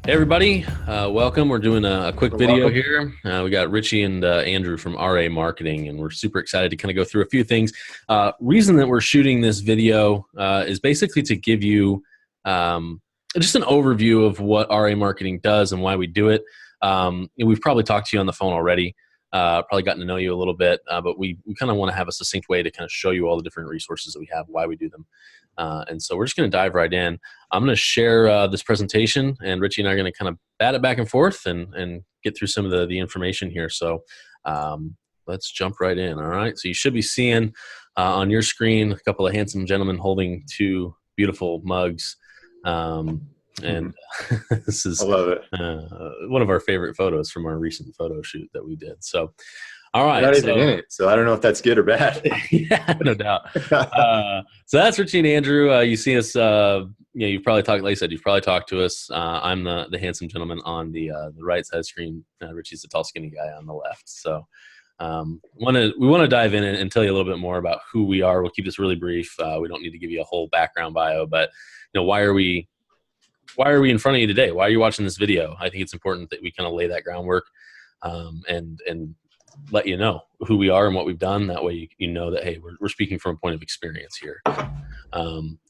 Hey everybody, welcome. We're doing a quick video Welcome. here. We got Richie and Andrew from RA Marketing, and we're super excited to kind of go through a few things. Reason that we're shooting this video is basically to give you just an overview of what RA Marketing does and why we do it. We've probably talked to you on the phone already, probably gotten to know you a little bit, but we kind of want to have a succinct way to kind of show you all the different resources that we have, why we do them. And so we're just going to dive right in. I'm going to share this presentation, and Richie and I are going to kind of bat it back and forth and get through some of the information here. So let's jump right in. All right. So you should be seeing on your screen a couple of handsome gentlemen holding two beautiful mugs. And this is I love it. one of our favorite photos from our recent photo shoot that we did. So, all right. You're not even in it, so I don't know if that's good or bad. Yeah, no doubt. So that's Richie and Andrew. You see us. You've probably talked. Like I said, you've probably talked to us. I'm the handsome gentleman on the right side of the screen. Richie's the tall, skinny guy on the left. So, we want to dive in and tell you a little bit more about who we are. We'll keep this really brief. We don't need to give you a whole background bio, but why are we in front of you today? Why are you watching this video? I think it's important that we kind of lay that groundwork, and let you know who we are and what we've done. That way you know that, hey, we're speaking from a point of experience here.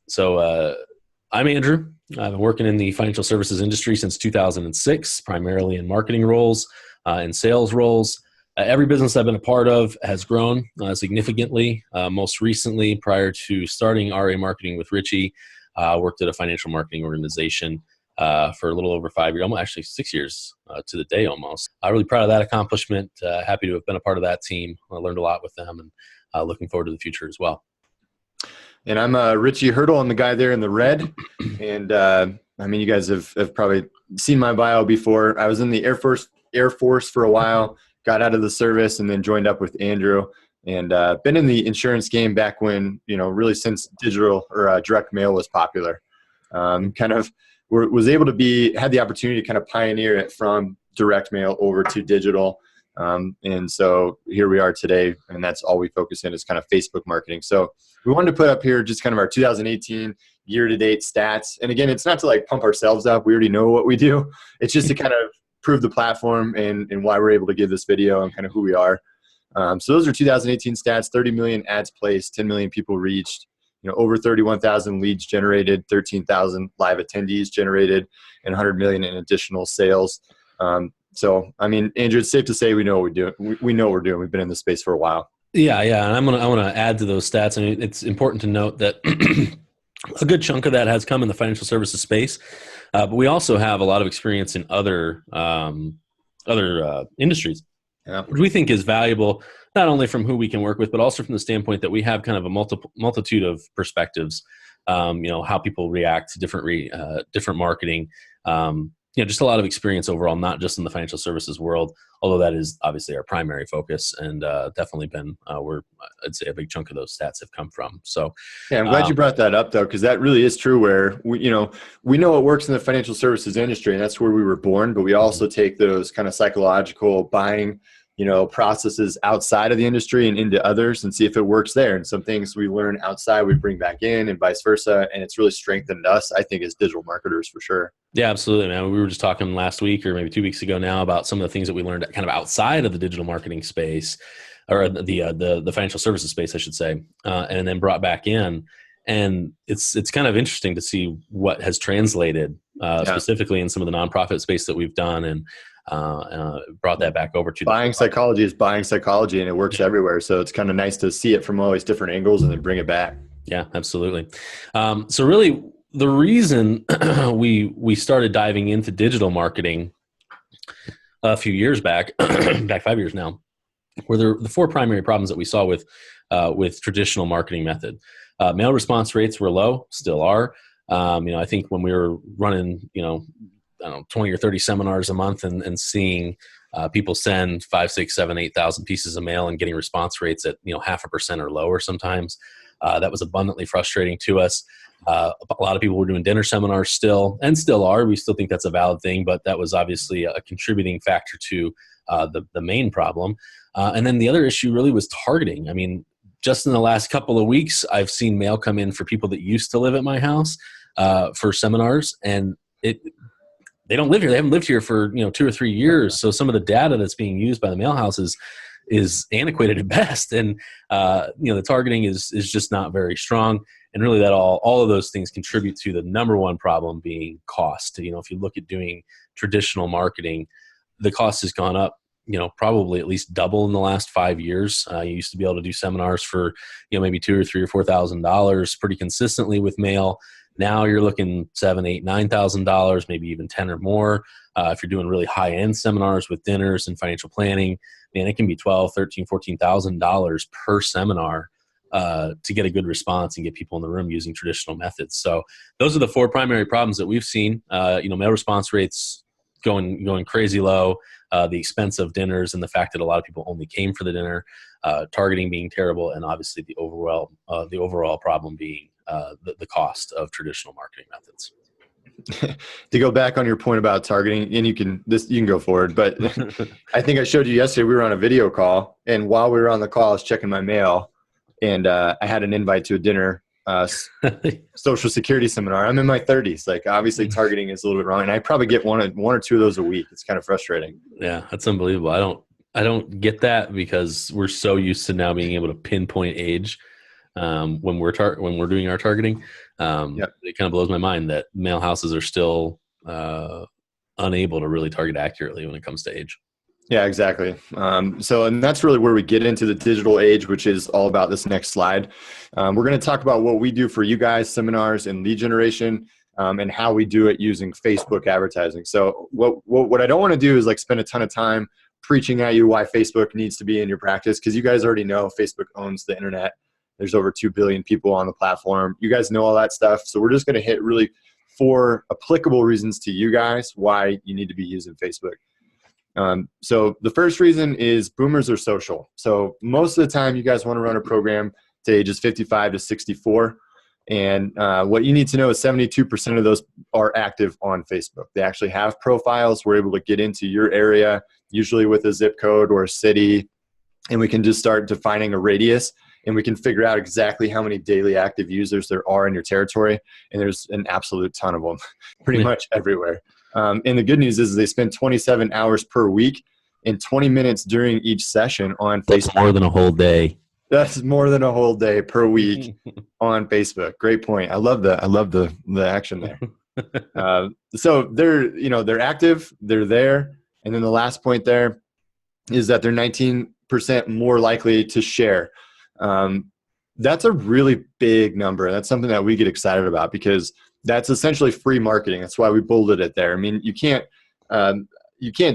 So I'm Andrew. I've been working in the financial services industry since 2006, primarily in marketing roles and sales roles. Every business I've been a part of has grown significantly. Most recently, prior to starting RA Marketing with Richie, worked at a financial marketing organization for a little over 5 years, almost actually 6 years to the day almost. Really proud of that accomplishment. Happy to have been a part of that team. I learned a lot with them, and looking forward to the future as well. And I'm Richie Hurdle. I'm the guy there in the red. And you guys have probably seen my bio before. I was in the Air Force for a while, got out of the service, and then joined up with Andrew. And been in the insurance game back when, really since digital or direct mail was popular. Was able to had the opportunity to kind of pioneer it from direct mail over to digital. And so here we are today, and that's all we focus in is kind of Facebook marketing. So we wanted to put up here just kind of our 2018 year-to-date stats. And again, it's not to like pump ourselves up. We already know what we do. It's just to kind of prove the platform and why we're able to give this video and kind of who we are. So those are 2018 stats: 30 million ads placed, 10 million people reached, over 31,000 leads generated, 13,000 live attendees generated, and 100 million in additional sales. So, Andrew, it's safe to say we know what we're doing. We know what we're doing. We've been in this space for a while. Yeah. And I want to add to those stats. It's important to note that a good chunk of that has come in the financial services space, but we also have a lot of experience in other industries. Yeah. Which we think is valuable, not only from who we can work with, but also from the standpoint that we have kind of a multitude of perspectives. How people react to different marketing. Just a lot of experience overall, not just in the financial services world, although that is obviously our primary focus, and definitely been where I'd say a big chunk of those stats have come from. So, yeah, I'm glad you brought that up though, because that really is true. Where we know what works in the financial services industry, and that's where we were born. But we also take those kind of psychological buying processes outside of the industry and into others and see if it works there. And some things we learn outside, we bring back in and vice versa. And it's really strengthened us, I think, as digital marketers for sure. Yeah, absolutely, man. We were just talking last week or maybe 2 weeks ago now about some of the things that we learned kind of outside of the digital marketing space, or the financial services space, I should say, and then brought back in. And it's kind of interesting to see what has translated specifically in some of the nonprofit space that we've done, and brought that back over to buying psychology is buying psychology, and it works everywhere. So it's kind of nice to see it from all these different angles and then bring it back. Yeah, absolutely. So really the reason we started diving into digital marketing a few years back, back 5 years now, were the four primary problems that we saw with traditional marketing method. Mail response rates were low, still are. I think when we were running, 20 or 30 seminars a month and seeing people send 5, 6, 7, 8,000 pieces of mail and getting response rates at 0.5% or lower sometimes, that was abundantly frustrating to us. A lot of people were doing dinner seminars still, and still are. We still think that's a valid thing, but that was obviously a contributing factor to the main problem. And then the other issue really was targeting. Just in the last couple of weeks, I've seen mail come in for people that used to live at my house for seminars, and they don't live here. They haven't lived here for 2 or 3 years. So some of the data that's being used by the mail houses is antiquated at best, and the targeting is just not very strong. And really, that all of those things contribute to the number one problem being cost. If you look at doing traditional marketing, the cost has gone up. Probably at least double in the last 5 years. You used to be able to do seminars for maybe $2,000 or $3,000 or $4,000 pretty consistently with mail. Now you're looking $7,000, $8,000, $9,000, maybe even 10 or more. If you're doing really high-end seminars with dinners and financial planning, man, it can be $12,000, $13,000, $14,000 per seminar to get a good response and get people in the room using traditional methods. So those are the 4 primary problems that we've seen. Mail response rates going crazy low, the expense of dinners and the fact that a lot of people only came for the dinner, targeting being terrible, and obviously the overall problem being the cost of traditional marketing methods. To go back on your point about targeting, and you can go forward, but I think I showed you yesterday, we were on a video call, and while we were on the call, I was checking my mail, and I had an invite to a dinner, Social Security seminar. I'm in my 30s. Like, obviously targeting is a little bit wrong, and I probably get one or two of those a week. It's kind of frustrating. Yeah, that's unbelievable. I don't get that, because we're so used to now being able to pinpoint age when we're doing our targeting. It kind of blows my mind that mail houses are still unable to really target accurately when it comes to age. Yeah, exactly. And that's really where we get into the digital age, which is all about this next slide. We're going to talk about what we do for you guys, seminars and lead generation, and how we do it using Facebook advertising. So what I don't want to do is spend a ton of time preaching at you why Facebook needs to be in your practice, because you guys already know Facebook owns the internet. There's over 2 billion people on the platform. You guys know all that stuff. So we're just going to hit really 4 applicable reasons to you guys why you need to be using Facebook. So the first reason is boomers are social. So most of the time you guys want to run a program to ages 55 to 64. And what you need to know is 72% of those are active on Facebook. They actually have profiles. We're able to get into your area, usually with a zip code or a city, and we can just start defining a radius, and we can figure out exactly how many daily active users there are in your territory. And there's an absolute ton of them pretty much everywhere. And the good news is they spend 27 hours per week and 20 minutes during each session on Facebook. That's more than a whole day. That's more than a whole day per week on Facebook. Great point. I love the action there. So they're active, they're there. And then the last point there is that they're 19% more likely to share. That's a really big number. That's something that we get excited about, because that's essentially free marketing. That's why we bolded it there. I mean, you can't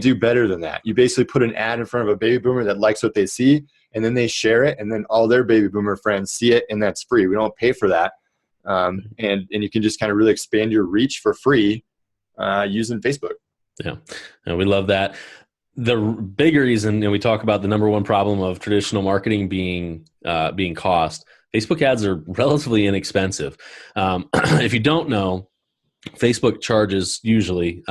do better than that. You basically put an ad in front of a baby boomer that likes what they see, and then they share it, and then all their baby boomer friends see it, and that's free. We don't pay for that. And you can just kind of really expand your reach for free using Facebook. Yeah, and we love that. The bigger reason, and we talk about the number one problem of traditional marketing being cost. Facebook ads are relatively inexpensive. If you don't know, Facebook charges usually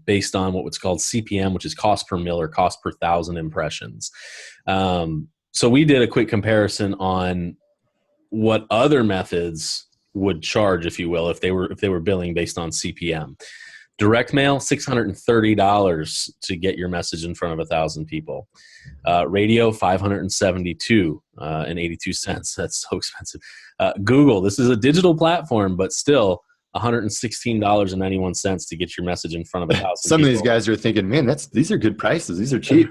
based on what's called CPM, which is cost per mil or cost per 1,000 impressions. So we did a quick comparison on what other methods would charge, if you will, if they were billing based on CPM. Direct mail, $630 to get your message in front of 1,000 people. Radio, $572 and 82 cents. That's so expensive. Google, this is a digital platform, but still $116.91 to get your message in front of 1,000 Some people. of these guys are thinking, man, these are good prices. These are cheap.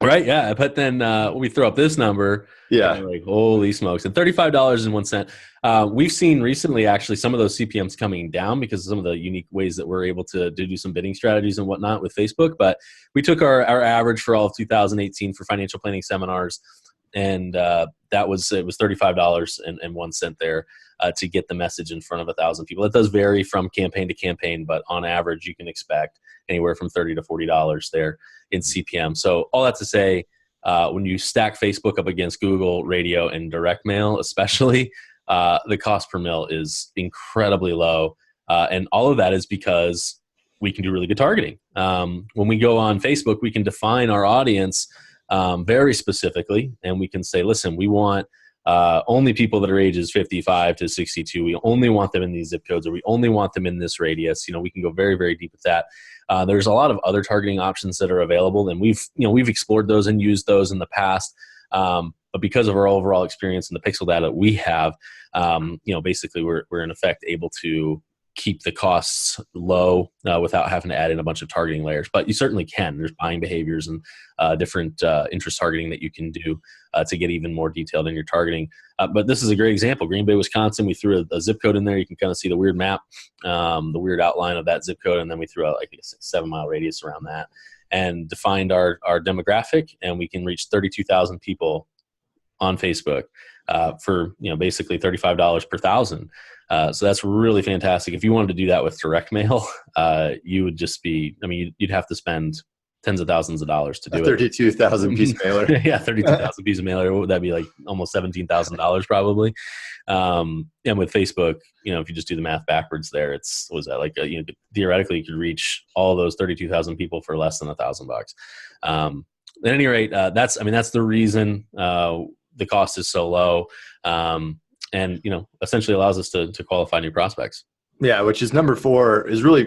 Right, yeah. But then when we throw up this number, like, holy smokes, and $35.01. We've seen recently, actually, some of those CPMs coming down because of some of the unique ways that we're able to do some bidding strategies and whatnot with Facebook. But we took our average for all of 2018 for financial planning seminars, and it was $35.01 there to get the message in front of 1,000 people. It does vary from campaign to campaign, but on average, you can expect anywhere from $30 to $40 there in CPM. So all that to say, when you stack Facebook up against Google, radio, and direct mail, especially, the cost per mil is incredibly low. And all of that is because we can do really good targeting. When we go on Facebook, we can define our audience very specifically, and we can say, listen, we want only people that are ages 55 to 62. We only want them in these zip codes, or we only want them in this radius. We can go very, very deep with that. There's a lot of other targeting options that are available, and we've explored those and used those in the past. But because of our overall experience and the pixel data we have, basically we're in effect able to keep the costs low without having to add in a bunch of targeting layers. But you certainly can. There's buying behaviors and different interest targeting that you can do to get even more detailed in your targeting. But this is a great example. Green Bay, Wisconsin, we threw a zip code in there. You can kind of see the weird map, the weird outline of that zip code, and then we threw out like a 7-mile radius around that and defined our demographic, and we can reach 32,000 people on Facebook for basically $35 per thousand. So that's really fantastic. If you wanted to do that with direct mail, you would just be, you'd have to spend tens of thousands of dollars to do 32,000 piece mailer. Yeah, 32,000 piece of mailer. What would that be, like almost $17,000 probably? And with Facebook, if you just do the math backwards there, what was that, like, theoretically you could reach all those 32,000 people for less than $1,000. At any rate, that's the reason the cost is so low, and essentially allows us to qualify new prospects. Yeah, which is number 4, is really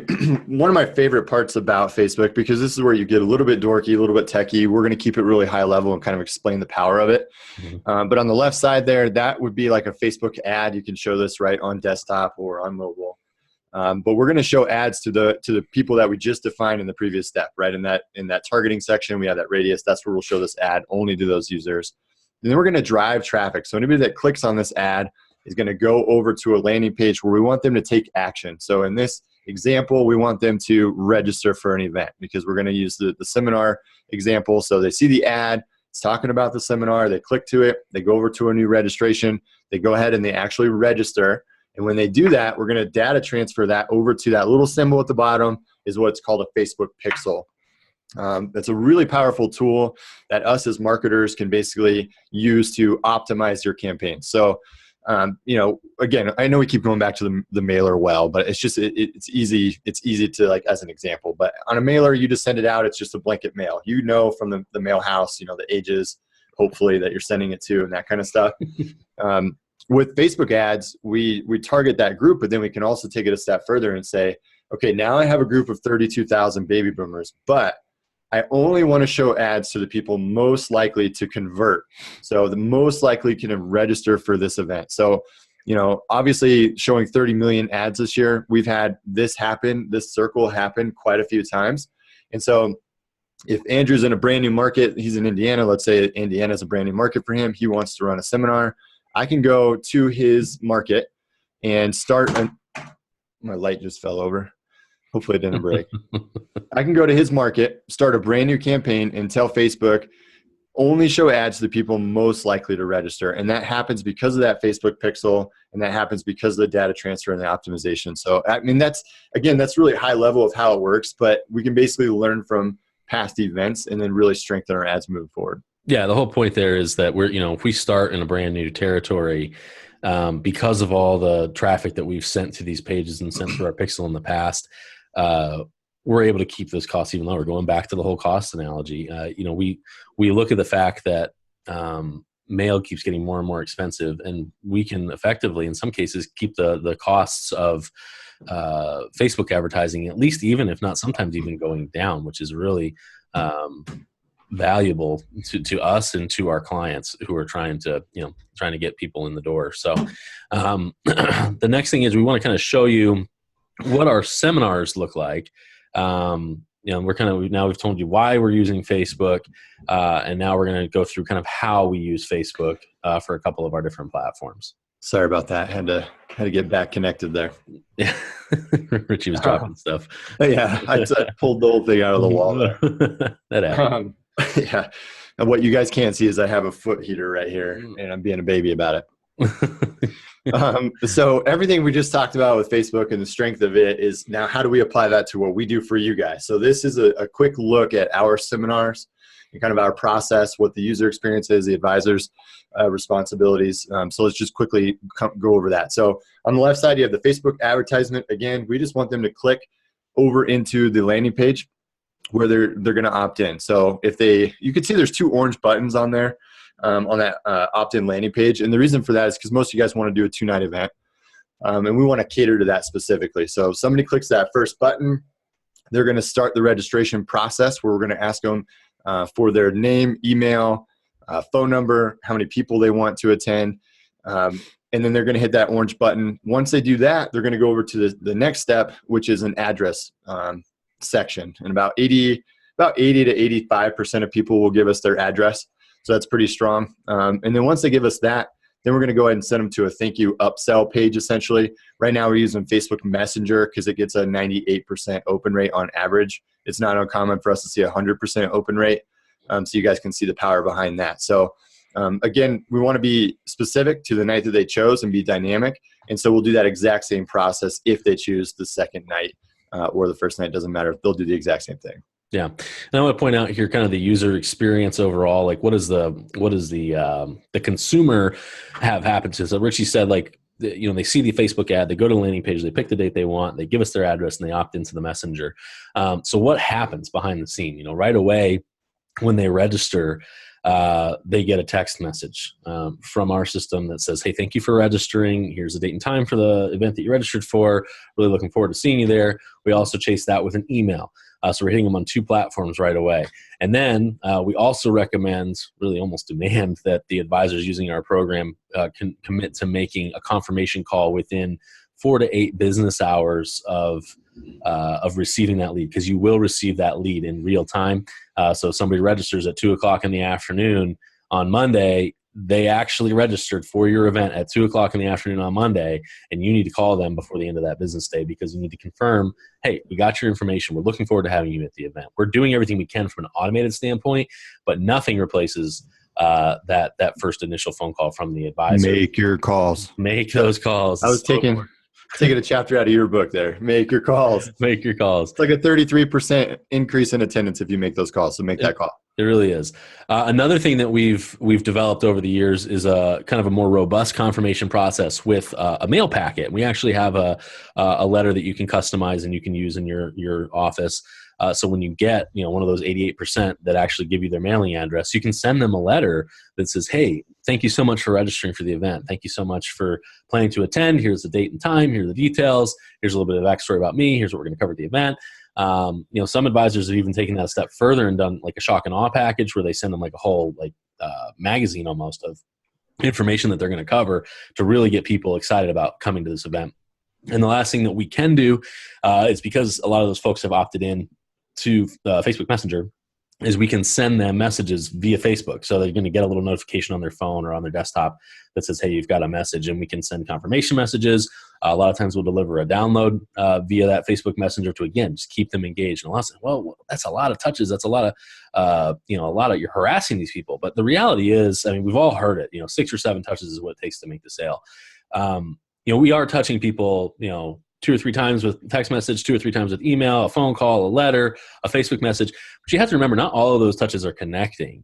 one of my favorite parts about Facebook, because this is where you get a little bit dorky, a little bit techie. We're going to keep it really high level and kind of explain the power of it. Mm-hmm. But on the left side there, that would be like a Facebook ad. You can show this right on desktop or on mobile. But we're going to show ads to the people that we just defined in the previous step, right? In that targeting section, we have that radius. That's where we'll show this ad only to those users. And then we're going to drive traffic. So anybody that clicks on this ad is going to go over to a landing page where we want them to take action. So in this example, we want them to register for an event, because we're going to use the seminar example. So they see the ad, it's talking about the seminar, they click to it, they go over to a new registration, they go ahead and they actually register. And when they do that, we're going to data transfer that over to that little symbol at the bottom, is what's called a Facebook pixel. That's a really powerful tool that us as marketers can basically use to optimize your campaign. So, again, I know we keep going back to the mailer well, but it's just, it's easy to, like, as an example, but on a mailer, you just send it out. It's just a blanket mail, from the mail house, the ages, hopefully, that you're sending it to, and that kind of stuff. With Facebook ads, we target that group, but then we can also take it a step further and say, okay, now I have a group of 32,000 baby boomers, but I only want to show ads to the people most likely to convert. So the most likely can register for this event. So, obviously showing 30 million ads this year, we've had this circle happen quite a few times. And so if Andrew's in a brand new market, he's in Indiana, let's say Indiana's a brand new market for him, he wants to run a seminar, I can go to his market and my light just fell over. Hopefully it didn't break. I can go to his market, start a brand new campaign, and tell Facebook, only show ads to the people most likely to register. And that happens because of that Facebook pixel, and that happens because of the data transfer and the optimization. So, that's really high level of how it works, but we can basically learn from past events and then really strengthen our ads moving forward. Yeah, the whole point there is that if we start in a brand new territory, because of all the traffic that we've sent to these pages and sent through our pixel in the past, we're able to keep those costs even lower. Going back to the whole cost analogy, we look at the fact that mail keeps getting more and more expensive, and we can effectively, in some cases, keep the costs of Facebook advertising, at least, even if not sometimes even going down, which is really valuable to us and to our clients who are trying to get people in the door. So the next thing is we want to kind of show you what our seminars look like. We've told you why we're using Facebook, and now we're going to go through kind of how we use Facebook for a couple of our different platforms. Sorry about that. Had to get back connected there. Yeah, Richie was dropping stuff. Yeah, I pulled the whole thing out of the wall there. That happened. Yeah. And what you guys can't see is I have a foot heater right here, and I'm being a baby about it. So everything we just talked about with Facebook and the strength of it is now how do we apply that to what we do for you guys? So this is a quick look at our seminars and kind of our process, what the user experience is, the advisor's responsibilities. So let's just quickly go over that. So on the left side, you have the Facebook advertisement. Again, we just want them to click over into the landing page where they're going to opt in. So you can see there's 2 orange buttons on there. on that opt-in landing page. And the reason for that is because most of you guys want to do a 2-night event. And we want to cater to that specifically. So if somebody clicks that first button, they're going to start the registration process where we're going to ask them for their name, email, phone number, how many people they want to attend. And then they're going to hit that orange button. Once they do that, they're going to go over to the next step, which is an address section. And about 80 to 85% of people will give us their address. So that's pretty strong. And then once they give us that, then we're going to go ahead and send them to a thank you upsell page, essentially. Right now we're using Facebook Messenger because it gets a 98% open rate on average. It's not uncommon for us to see a 100% open rate. So you guys can see the power behind that. So again, we want to be specific to the night that they chose and be dynamic. And so we'll do that exact same process if they choose the second night or the first night. Doesn't matter. They'll do the exact same thing. Yeah. And I want to point out here kind of the user experience overall. Like what does the consumer have happen to? So Richie said, like, they see the Facebook ad, they go to the landing page, they pick the date they want, they give us their address, and they opt into the messenger. So what happens behind the scene? Right away when they register, they get a text message from our system that says, hey, thank you for registering. Here's the date and time for the event that you registered for. Really looking forward to seeing you there. We also chase that with an email. So we're hitting them on 2 platforms right away. And then we also recommend, really almost demand, that the advisors using our program can commit to making a confirmation call within 4 to 8 business hours of receiving that lead, because you will receive that lead in real time. So if somebody registers at 2 o'clock in the afternoon on Monday, they actually registered for your event at 2 o'clock in the afternoon on Monday, and you need to call them before the end of that business day, because you need to confirm, hey, we got your information. We're looking forward to having you at the event. We're doing everything we can from an automated standpoint, but nothing replaces that first initial phone call from the advisor. Make your calls. Make those calls. I was taking a chapter out of your book there. Make your calls. Make your calls. It's like a 33% increase in attendance if you make those calls. So make that call. It really is. Another thing that we've developed over the years is a kind of a more robust confirmation process with a mail packet. We actually have a letter that you can customize and you can use in your office. So when you get one of those 88% that actually give you their mailing address, you can send them a letter that says, hey, thank you so much for registering for the event. Thank you so much for planning to attend. Here's the date and time. Here are the details. Here's a little bit of backstory about me. Here's what we're going to cover at the event. Some advisors have even taken that a step further and done like a shock and awe package where they send them like a whole magazine almost of information that they're going to cover to really get people excited about coming to this event. And the last thing that we can do is, because a lot of those folks have opted in to Facebook Messenger, is we can send them messages via Facebook. So they're going to get a little notification on their phone or on their desktop that says, hey, you've got a message, and we can send confirmation messages. A lot of times we'll deliver a download via that Facebook Messenger to, again, just keep them engaged. And a lot of them, well, that's a lot of touches. That's a lot of, you're harassing these people. But the reality is, I mean, we've all heard it, 6 or 7 touches is what it takes to make the sale. We are touching people, 2 or 3 times with text message, 2 or 3 times with email, a phone call, a letter, a Facebook message. But you have to remember, not all of those touches are connecting.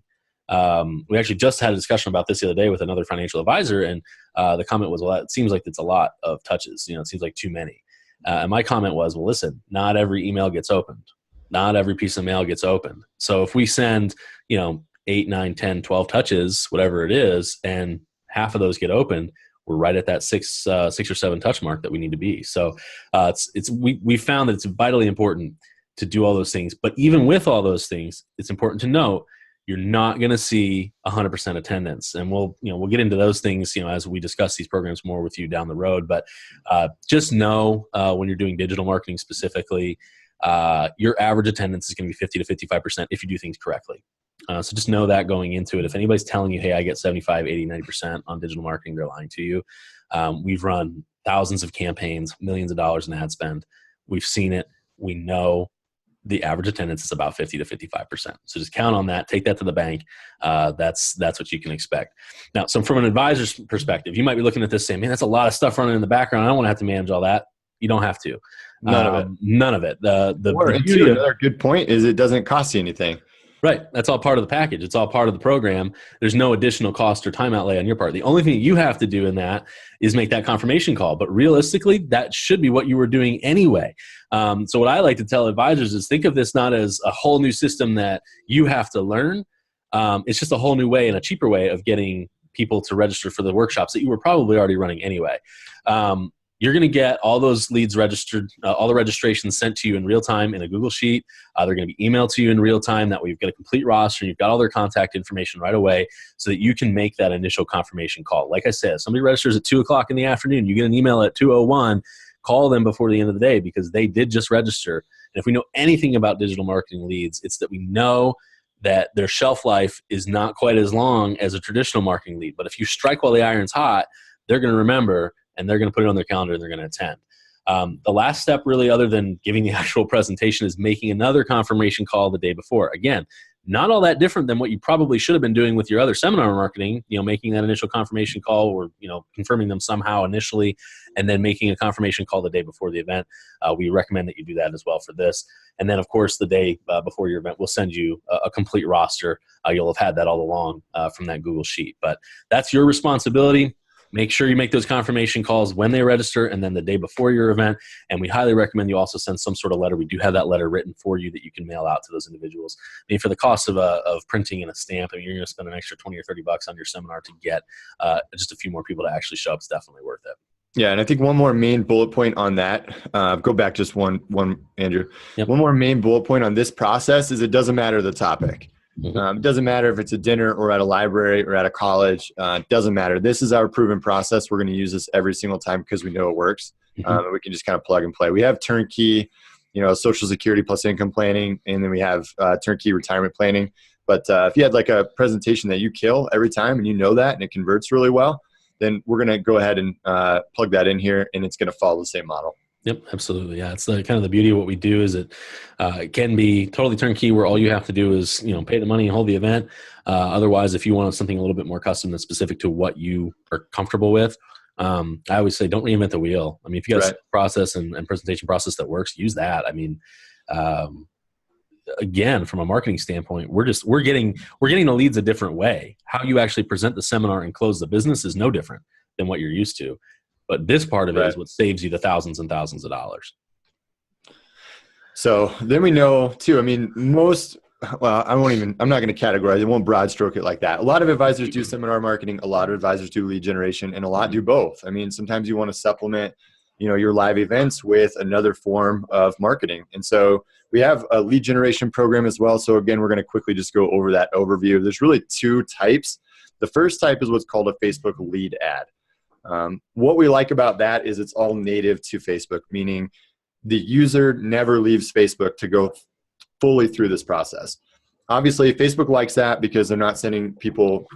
We actually just had a discussion about this the other day with another financial advisor, and the comment was, well, it seems like it's a lot of touches. It seems like too many. And my comment was, well, listen, not every email gets opened. Not every piece of mail gets opened. So if we send, 8, 9, 10, 12 touches, whatever it is, and half of those get opened, we're right at that 6 or 7 touch mark that we need to be. So we found that it's vitally important to do all those things. But even with all those things, it's important to note you're not going to see 100% attendance. And we'll get into those things, as we discuss these programs more with you down the road. But just know when you're doing digital marketing specifically, your average attendance is going to be 50 to 55% if you do things correctly. So just know that going into it. If anybody's telling you, hey, I get 75, 80, 90% on digital marketing, they're lying to you. We've run thousands of campaigns, millions of dollars in ad spend. We've seen it. We know the average attendance is about 50 to 55%. So just count on that. Take that to the bank. That's what you can expect. Now, so from an advisor's perspective, you might be looking at this saying, man, that's a lot of stuff running in the background. I don't want to have to manage all that. You don't have to. None of it. None of it. Another good point is it doesn't cost you anything. Right. That's all part of the package. It's all part of the program. There's no additional cost or time outlay on your part. The only thing you have to do in that is make that confirmation call. But realistically, that should be what you were doing anyway. So what I like to tell advisors is think of this not as a whole new system that you have to learn, It's just a whole new way and a cheaper way of getting people to register for the workshops that you were probably already running anyway. You're going to get all those leads registered, all the registrations sent to you in real time in a Google Sheet. They're going to be emailed to you in real time. That way you've got a complete roster. You've got all their contact information right away so that you can make that initial confirmation call. Like I said, if somebody registers at 2 o'clock in the afternoon, you get an email at 2:01, call them before the end of the day because they did just register. And if we know anything about digital marketing leads, it's that we know that their shelf life is not quite as long as a traditional marketing lead. But if you strike while the iron's hot, they're going to remember and they're going to put it on their calendar and they're going to attend. The last step really, other than giving the actual presentation, is making another confirmation call the day before. Again, not all that different than what you probably should have been doing with your other seminar marketing, making that initial confirmation call or, confirming them somehow initially, and then making a confirmation call the day before the event. We recommend that you do that as well for this. And then, of course, the day before your event, we'll send you a complete roster. You'll have had that all along from that Google Sheet. But that's your responsibility. Make sure you make those confirmation calls when they register and then the day before your event. And we highly recommend you also send some sort of letter. We do have that letter written for you that you can mail out to those individuals. I mean, for the cost of printing and a stamp, you're going to spend an extra $20 or $30 on your seminar to get just a few more people to actually show up. It's definitely worth it. Yeah, and I think one more main bullet point on that, go back just one, Andrew. Yep. One more main bullet point on this process is it doesn't matter the topic. Mm-hmm. It doesn't matter if it's a dinner or at a library or at a college. It doesn't matter. This is our proven process. We're going to use this every single time because we know it works. And we can just kind of plug and play. We have turnkey, Social Security plus income planning, and then we have turnkey retirement planning. But if you had like a presentation that you kill every time and you know that and it converts really well, then we're going to go ahead and plug that in here, and it's going to follow the same model. Yep, absolutely. Yeah, it's kind of the beauty of what we do is it can be totally turnkey where all you have to do is, pay the money and hold the event. Otherwise, if you want something a little bit more custom and specific to what you are comfortable with, I always say don't reinvent the wheel. I mean, if you got a process and presentation process that works, use that. I mean, again, from a marketing standpoint, we're getting the leads a different way. How you actually present the seminar and close the business is no different than what you're used to. But this part of it is what saves you the thousands and thousands of dollars. So then we know too, I mean, I'm not going to categorize, I won't broad stroke it like that. A lot of advisors do seminar marketing, a lot of advisors do lead generation, and a lot do both. I mean, sometimes you want to supplement, your live events with another form of marketing. And so we have a lead generation program as well. So again, we're going to quickly just go over that overview. There's really two types. The first type is what's called a Facebook lead ad. What we like about that is it's all native to Facebook, meaning the user never leaves Facebook to go fully through this process. Obviously, Facebook likes that because they're not sending people,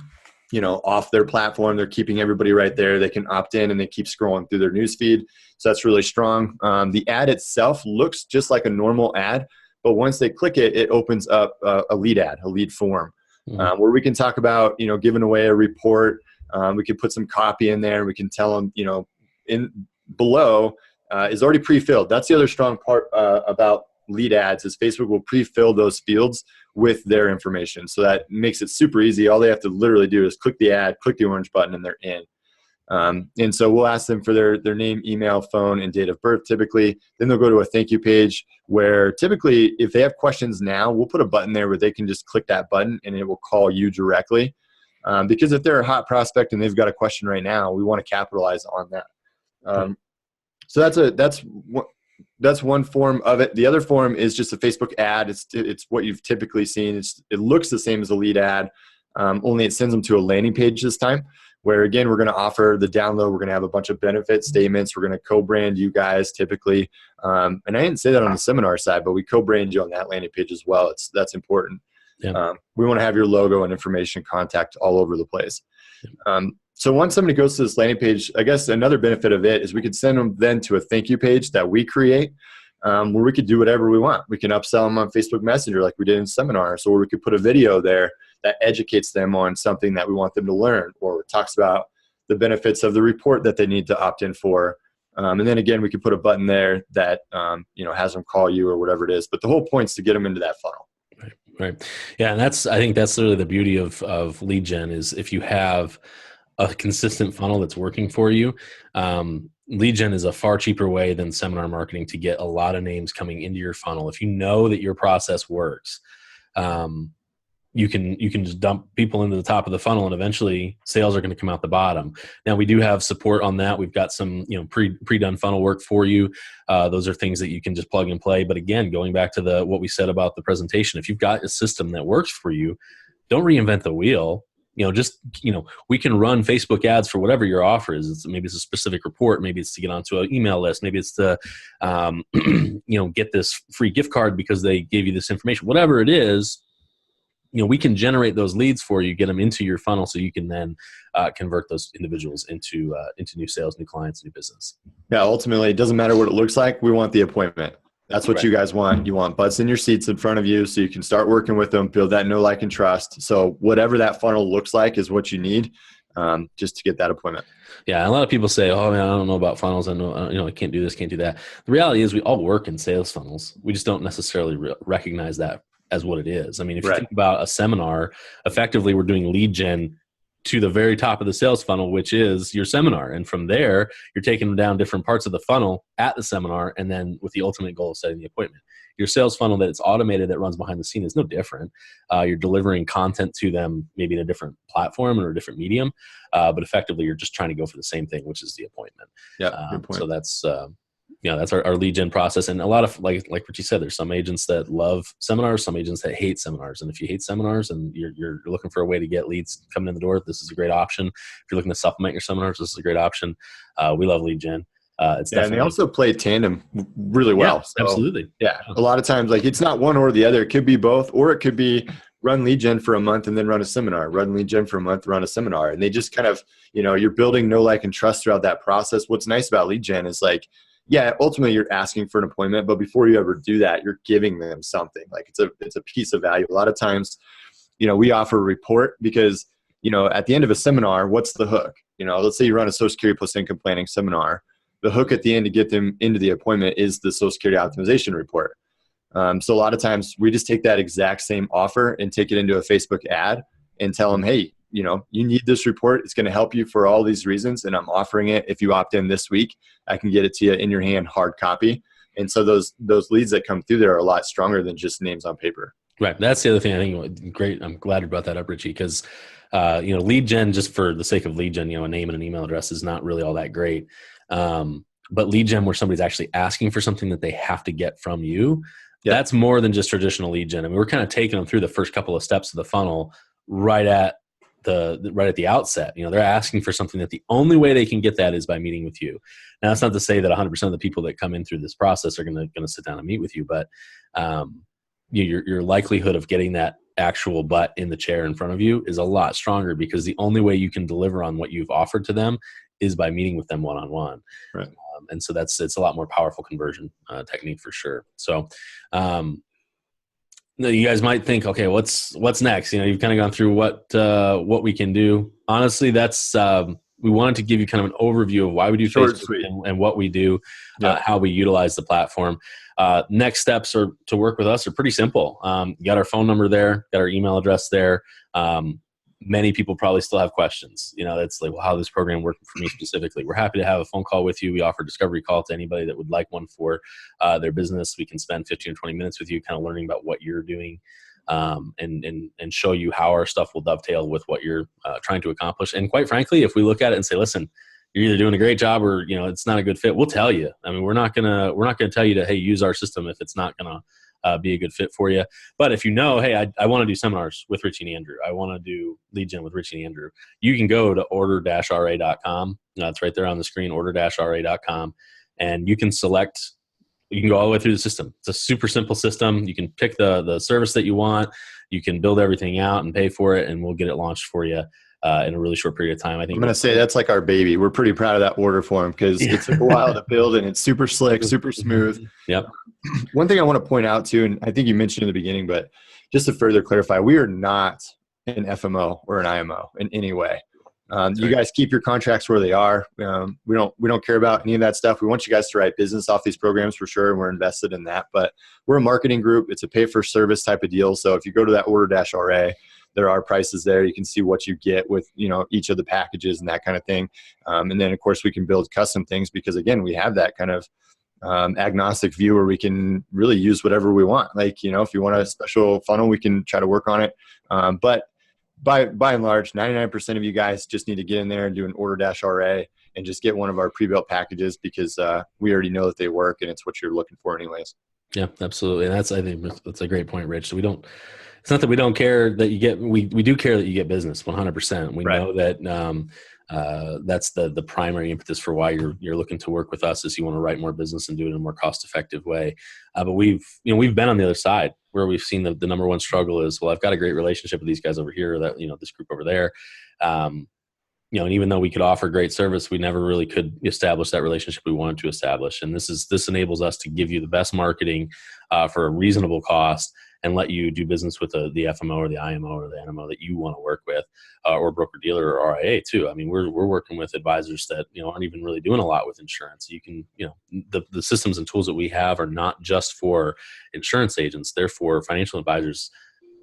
off their platform. They're keeping everybody right there. They can opt in and they keep scrolling through their newsfeed. So that's really strong. The ad itself looks just like a normal ad, but once they click it, it opens up a lead ad, a lead form, where we can talk about, giving away a report. We can put some copy in there. We can tell them, in below is already pre-filled. That's the other strong part about lead ads is Facebook will pre-fill those fields with their information. So that makes it super easy. All they have to literally do is click the ad, click the orange button, and they're in. And so we'll ask them for their name, email, phone, and date of birth typically. Then they'll go to a thank you page where typically if they have questions now, we'll put a button there where they can just click that button and it will call you directly. Because if they're a hot prospect and they've got a question right now, we want to capitalize on that. So that's one form of it. The other form is just a Facebook ad. It's what you've typically seen. It looks the same as a lead ad, only it sends them to a landing page this time, where again, we're going to offer the download. We're going to have a bunch of benefit statements. We're going to co-brand you guys typically. And I didn't say that on the seminar side, but we co-brand you on that landing page as well. That's important. Yeah. We want to have your logo and information contact all over the place. So once somebody goes to this landing page, I guess another benefit of it is we could send them then to a thank you page that we create, where we could do whatever we want. We can upsell them on Facebook Messenger like we did in seminars, or we could put a video there that educates them on something that we want them to learn, or talks about the benefits of the report that they need to opt in for. And then again, we could put a button there that has them call you or whatever it is. But the whole point is to get them into that funnel. Right. Yeah. And I think that's really the beauty of lead gen is if you have a consistent funnel that's working for you, lead gen is a far cheaper way than seminar marketing to get a lot of names coming into your funnel. If you know that your process works, you can just dump people into the top of the funnel, and eventually sales are going to come out the bottom. Now we do have support on that. We've got some pre-done funnel work for you. Those are things that you can just plug and play. But again, going back to what we said about the presentation, if you've got a system that works for you, don't reinvent the wheel. We can run Facebook ads for whatever your offer is. Maybe it's a specific report. Maybe it's to get onto an email list. Maybe it's to, get this free gift card because they gave you this information. Whatever it is, we can generate those leads for you, get them into your funnel, so you can then convert those individuals into new sales, new clients, new business. Yeah, ultimately, it doesn't matter what it looks like. We want the appointment. That's what you guys want. You want butts in your seats in front of you so you can start working with them, build that know, like, and trust. So whatever that funnel looks like is what you need just to get that appointment. Yeah, a lot of people say, "Oh man, I don't know about funnels. I know, I can't do this, can't do that." The reality is, we all work in sales funnels. We just don't necessarily recognize that as what it is. I mean, if you think about a seminar, effectively, we're doing lead gen to the very top of the sales funnel, which is your seminar. And from there, you're taking them down different parts of the funnel at the seminar, and then with the ultimate goal of setting the appointment. Your sales funnel that it's automated, that runs behind the scene, is no different. You're delivering content to them, maybe in a different platform or a different medium, but effectively you're just trying to go for the same thing, which is the appointment. Yeah, good point. So that's that's our lead gen process. And a lot of, like what you said, there's some agents that love seminars, some agents that hate seminars. And if you hate seminars and you're looking for a way to get leads coming in the door, this is a great option. If you're looking to supplement your seminars, this is a great option. We love lead gen. And they also play tandem really well. Yeah, so, absolutely. Yeah. A lot of times, like, it's not one or the other. It could be both, or it could be run lead gen for a month and then run a seminar, run lead gen for a month, run a seminar. And they just kind of, you're building know, like, and trust throughout that process. What's nice about lead gen is, like, yeah, ultimately you're asking for an appointment, but before you ever do that, you're giving them something. Like, it's a piece of value. A lot of times, we offer a report because, at the end of a seminar, what's the hook? Let's say you run a Social Security plus income planning seminar. The hook at the end to get them into the appointment is the Social Security optimization report. So a lot of times we just take that exact same offer and take it into a Facebook ad and tell them, hey, you need this report. It's going to help you for all these reasons. And I'm offering it. If you opt in this week, I can get it to you in your hand, hard copy. And so those leads that come through there are a lot stronger than just names on paper. Right. That's the other thing I think. Great. I'm glad you brought that up, Richie, because, lead gen, just for the sake of lead gen, a name and an email address is not really all that great. But lead gen, where somebody's actually asking for something that they have to get from you, that's more than just traditional lead gen. I mean, we're kind of taking them through the first couple of steps of the funnel right at the outset. They're asking for something that the only way they can get that is by meeting with you. Now, that's not to say that 100% of the people that come in through this process are going to sit down and meet with you, but your likelihood of getting that actual butt in the chair in front of you is a lot stronger, because the only way you can deliver on what you've offered to them is by meeting with them one-on-one. Right. And so it's a lot more powerful conversion technique for sure. So, you guys might think, okay, what's next? You've kind of gone through what we can do. Honestly, that's we wanted to give you kind of an overview of why we do Facebook and what we do, how we utilize the platform. Next steps to work with us are pretty simple. You got our phone number there, got our email address there. Many people probably still have questions. It's like, well, how this program working for me specifically? We're happy to have a phone call with you. We offer a discovery call to anybody that would like one for their business. We can spend 15 or 20 minutes with you, kind of learning about what you're doing, and show you how our stuff will dovetail with what you're trying to accomplish. And quite frankly, if we look at it and say, listen, you're either doing a great job or it's not a good fit, we'll tell you. I mean, we're not gonna tell you to, hey, use our system if it's not gonna be a good fit for you. But if hey, I want to do seminars with Richie and Andrew, I want to do lead gen with Richie and Andrew, you can go to order-ra.com. It's right there on the screen, order-ra.com, and you can go all the way through the system. It's a super simple system. You can pick the service that you want. You can build everything out and pay for it, and we'll get it launched for you in a really short period of time. I think I'm going to say that's like our baby. We're pretty proud of that order form because it took a while to build, and it's super slick, super smooth. Yep. One thing I want to point out too, and I think you mentioned in the beginning, but just to further clarify, we are not an FMO or an IMO in any way. You guys keep your contracts where they are. We don't care about any of that stuff. We want you guys to write business off these programs for sure, and we're invested in that. But we're a marketing group. It's a pay-for-service type of deal. So if you go to that order-RA, there are prices there. You can see what you get with each of the packages and that kind of thing. And then, of course, we can build custom things because, again, we have that kind of agnostic view where we can really use whatever we want. Like, if you want a special funnel, we can try to work on it. But by and large, 99% of you guys just need to get in there and do an order-RA and just get one of our pre-built packages, because we already know that they work and it's what you're looking for anyways. Yeah, absolutely. And I think that's a great point, Rich. So it's not that we don't care that you get, we do care that you get business 100%. We know that that's the primary impetus for why you're looking to work with us, is you want to write more business and do it in a more cost-effective way. But we've been on the other side where we've seen the number one struggle is, well, I've got a great relationship with these guys over here, that, this group over there. And even though we could offer great service, we never really could establish that relationship we wanted to establish. And this enables us to give you the best marketing for a reasonable cost, and let you do business with the FMO or the IMO or the NMO that you want to work with, or broker dealer or RIA too. I mean, we're working with advisors that aren't even really doing a lot with insurance. You can the systems and tools that we have are not just for insurance agents; they're for financial advisors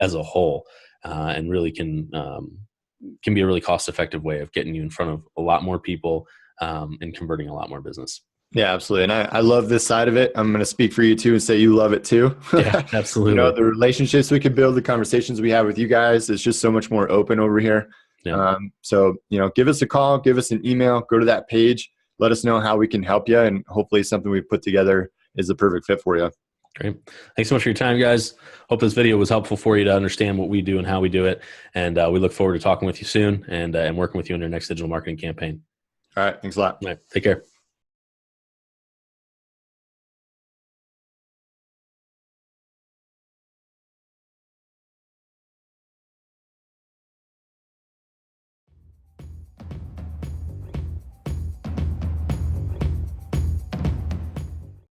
as a whole, and really can be a really cost-effective way of getting you in front of a lot more people and converting a lot more business. Yeah, absolutely. And I love this side of it. I'm going to speak for you too and say you love it too. Yeah, absolutely. The relationships we can build, the conversations we have with you guys, is just so much more open over here. Yeah. So, give us a call, give us an email, go to that page, let us know how we can help you. And hopefully something we've put together is the perfect fit for you. Great. Thanks so much for your time, guys. Hope this video was helpful for you to understand what we do and how we do it. And we look forward to talking with you soon and working with you in your next digital marketing campaign. All right. Thanks a lot. All right. Take care.